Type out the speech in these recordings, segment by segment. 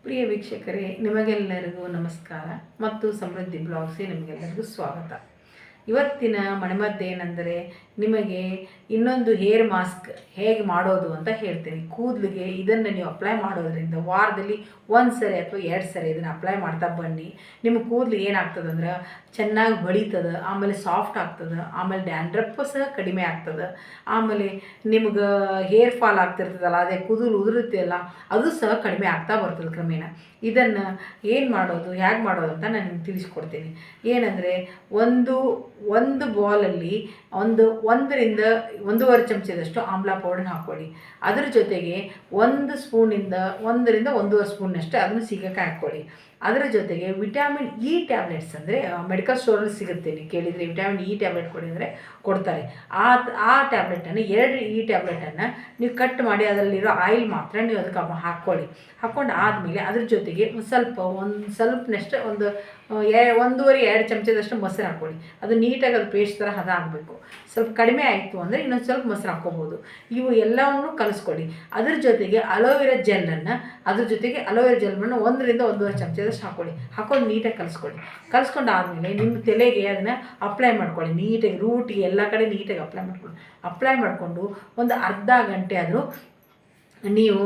ಪ್ರಿಯ ವೀಕ್ಷಕರೇ, ನಿಮಗೆಲ್ಲರಿಗೂ ನಮಸ್ಕಾರ ಮತ್ತು ಸಮೃದ್ಧಿ ಬ್ಲಾಗ್ಸ್ಗೆ ನಿಮಗೆಲ್ಲರಿಗೂ ಸ್ವಾಗತ. ಇವತ್ತಿನ ಮನೆಮದ್ದೇನೆಂದರೆ ನಿಮಗೆ ಇನ್ನೊಂದು ಹೇರ್ ಮಾಸ್ಕ್ ಹೇಗೆ ಮಾಡೋದು ಅಂತ ಹೇಳ್ತೀನಿ. ಕೂದಲಿಗೆ ಇದನ್ನು ನೀವು ಅಪ್ಲೈ ಮಾಡೋದ್ರಿಂದ ವಾರದಲ್ಲಿ 1 ಸರಿ ಅಥವಾ 2 ಸರಿ ಇದನ್ನು ಅಪ್ಲೈ ಮಾಡ್ತಾ ಬನ್ನಿ. ನಿಮ್ಮ ಕೂದಲು ಏನಾಗ್ತದೆ ಅಂದ್ರೆ ಚೆನ್ನಾಗಿ ಹೊಳಿತದೆ, ಆಮೇಲೆ ಸಾಫ್ಟ್ ಆಗ್ತದೆ, ಆಮೇಲೆ ಡ್ಯಾಂಡ್ರಫ್ ಸಹ ಕಡಿಮೆ ಆಗ್ತದೆ, ಆಮೇಲೆ ನಿಮ್ಗೆ ಹೇರ್ ಫಾಲ್ ಆಗ್ತಿರ್ತದಲ್ಲ, ಅದೇ ಕೂದಲು ಉದುರುತ್ತೆಲ್ಲ ಅದು ಸಹ ಕಡಿಮೆ ಆಗ್ತಾ ಬರ್ತದೆ ಕ್ರಮೇಣ. ಇದನ್ನು ಏನು ಮಾಡೋದು, ಹೇಗೆ ಮಾಡೋದು ಅಂತ ನಾನು ನಿಮ್ಗೆ ತಿಳಿಸ್ಕೊಡ್ತೀನಿ. ಏನಂದರೆ ಒಂದು ಬಾಲಲ್ಲಿ 1ರಿಂದ 1.5 ಚಮಚದಷ್ಟು ಆಮ್ಲ ಪೌಡರ್ ಹಾಕ್ಕೊಳ್ಳಿ. ಅದ್ರ ಜೊತೆಗೆ 1 ಸ್ಪೂನಿಂದ 1ರಿಂದ 1.5 ಸ್ಪೂನಷ್ಟು ಅದನ್ನು ಸೀಗೆಕಾಯಿ ಹಾಕ್ಕೊಳ್ಳಿ. ಅದರ ಜೊತೆಗೆ ವಿಟಮಿನ್ ಇ ಟ್ಯಾಬ್ಲೆಟ್ಸ್ ಅಂದರೆ ಮೆಡಿಕಲ್ ಸ್ಟೋರಲ್ಲಿ ಸಿಗುತ್ತೆ, ನೀವು ಕೇಳಿದರೆ ವಿಟಮಿನ್ ಇ ಟ್ಯಾಬ್ಲೆಟ್ ಕೊಡಿ ಅಂದರೆ ಕೊಡ್ತಾರೆ. ಆ ಟ್ಯಾಬ್ಲೆಟನ್ನು 2 ಇ ಟ್ಯಾಬ್ಲೆಟನ್ನು ನೀವು ಕಟ್ ಮಾಡಿ ಅದರಲ್ಲಿರೋ ಆಯಿಲ್ ಮಾತ್ರ ನೀವು ಅದಕ್ಕೆ ಹಾಕ್ಕೊಳ್ಳಿ. ಹಾಕ್ಕೊಂಡು ಆದಮೇಲೆ ಅದ್ರ ಜೊತೆಗೆ ಸ್ವಲ್ಪನಷ್ಟು 1.5-2 ಚಮಚದಷ್ಟು ಮೊಸರು ಹಾಕ್ಕೊಳ್ಳಿ. ಅದು ನೀಟಾಗಿ ಅದು ಪೇಸ್ಟ್ ಥರ ಹದ ಆಗಬೇಕು. ಸ್ವಲ್ಪ ಕಡಿಮೆ ಆಯಿತು ಅಂದರೆ ಇನ್ನೊಂದು ಸ್ವಲ್ಪ ಮೊಸರು ಹಾಕ್ಕೋಬೋದು. ಇವು ಎಲ್ಲವನ್ನೂ ಕಲಿಸ್ಕೊಳ್ಳಿ. ಅದ್ರ ಜೊತೆಗೆ ಅಲೋವೆರಾ ಜೆಲ್ಲನ್ನು 1ರಿಂದ 1.5 ಚಮಚದಷ್ಟು ಹಾಕ್ಕೊಂಡು ನೀಟಾಗಿ ಕಲಿಸ್ಕೊಂಡು ಆದಮೇಲೆ ನಿಮ್ಮ ತಲೆಗೆ ಅದನ್ನು ಅಪ್ಲೈ ಮಾಡ್ಕೊಳ್ಳಿ. ನೀಟಾಗಿ ರೂಟಿಗೆ ಎಲ್ಲ ಕಡೆ ನೀಟಾಗಿ ಅಪ್ಲೈ ಮಾಡಿಕೊಂಡು ಒಂದು ಅರ್ಧ ಗಂಟೆ ಆದರೂ ನೀವು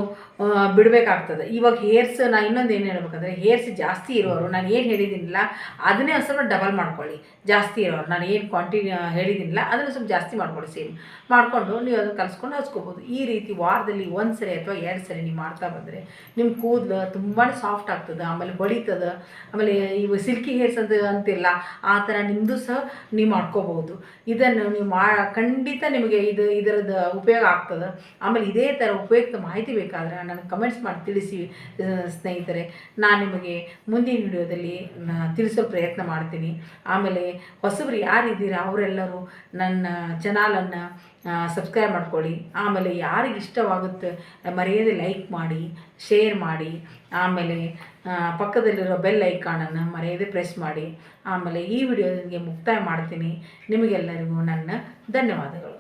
ಬಿಡಬೇಕಾಗ್ತದೆ. ಇವಾಗ ಹೇರ್ಸ್ ನಾನು ಇನ್ನೊಂದು ಏನು ಹೇಳ್ಬೇಕಂದ್ರೆ, ಹೇರ್ಸ್ ಜಾಸ್ತಿ ಇರೋರು ನಾನು ಏನು ಹೇಳಿದ್ದೀನಿಲ್ಲ ಅದನ್ನೇ ಸ್ವಲ್ಪ ಡಬಲ್ ಮಾಡ್ಕೊಳ್ಳಿ. ಜಾಸ್ತಿ ಇರೋರು ನಾನು ಏನು ಹೇಳಿದ್ದೀನಿಲ್ಲ ಅದನ್ನು ಸ್ವಲ್ಪ ಜಾಸ್ತಿ ಮಾಡ್ಕೊಳ್ಳಿ. ಸೇಮ್ ಮಾಡಿಕೊಂಡು ನೀವು ಅದನ್ನು ಕಲಿಸ್ಕೊಂಡು ಹಚ್ಕೋಬೋದು. ಈ ರೀತಿ ವಾರದಲ್ಲಿ 1 ಸರಿ ಅಥವಾ 2 ಸರಿ ನೀವು ಮಾಡ್ತಾ ಬಂದರೆ ನಿಮ್ಮ ಕೂದಲು ತುಂಬಾ ಸಾಫ್ಟ್ ಆಗ್ತದೆ, ಆಮೇಲೆ ಬಳಿತದೆ. ಆಮೇಲೆ ಇವು ಸಿಲ್ಕಿ ಹೇರ್ಸ್ ಅಂತಿಲ್ಲ, ಆ ಥರ ನಿಮ್ಮದು ಸಹ ನೀವು ಮಾಡ್ಕೋಬೋದು. ಇದನ್ನು ನೀವು ಖಂಡಿತ ನಿಮಗೆ ಇದರದ್ದು ಉಪಯೋಗ ಆಗ್ತದೆ. ಆಮೇಲೆ ಇದೇ ಥರ ಉಪಯುಕ್ತ ಮಾಹಿತಿ ಬೇಕಾದರೆ ನನಗೆ ಕಮೆಂಟ್ಸ್ ಮಾಡಿ ತಿಳಿಸಿ ಸ್ನೇಹಿತರೆ. ನಾನು ನಿಮಗೆ ಮುಂದಿನ ವಿಡಿಯೋದಲ್ಲಿ ತಿಳಿಸೋ ಪ್ರಯತ್ನ ಮಾಡ್ತೀನಿ. ಆಮೇಲೆ ಹೊಸಬರು ಯಾರಿದ್ದೀರಾ ಅವರೆಲ್ಲರೂ ನನ್ನ ಚಾನಲನ್ನು ಸಬ್ಸ್ಕ್ರೈಬ್ ಮಾಡ್ಕೊಳ್ಳಿ. ಆಮೇಲೆ ಯಾರಿಗೆ ಇಷ್ಟವಾಗುತ್ತೆ ಮರೆಯದೆ ಲೈಕ್ ಮಾಡಿ, ಶೇರ್ ಮಾಡಿ, ಆಮೇಲೆ ಪಕ್ಕದಲ್ಲಿರೋ ಬೆಲ್ ಐಕಾನನ್ನು ಮರೆಯದೆ ಪ್ರೆಸ್ ಮಾಡಿ. ಆಮೇಲೆ ಈ ವಿಡಿಯೋ ನಿಮಗೆ ಮುಕ್ತಾಯ ಮಾಡ್ತೀನಿ. ನಿಮಗೆಲ್ಲರಿಗೂ ನನ್ನ ಧನ್ಯವಾದಗಳು.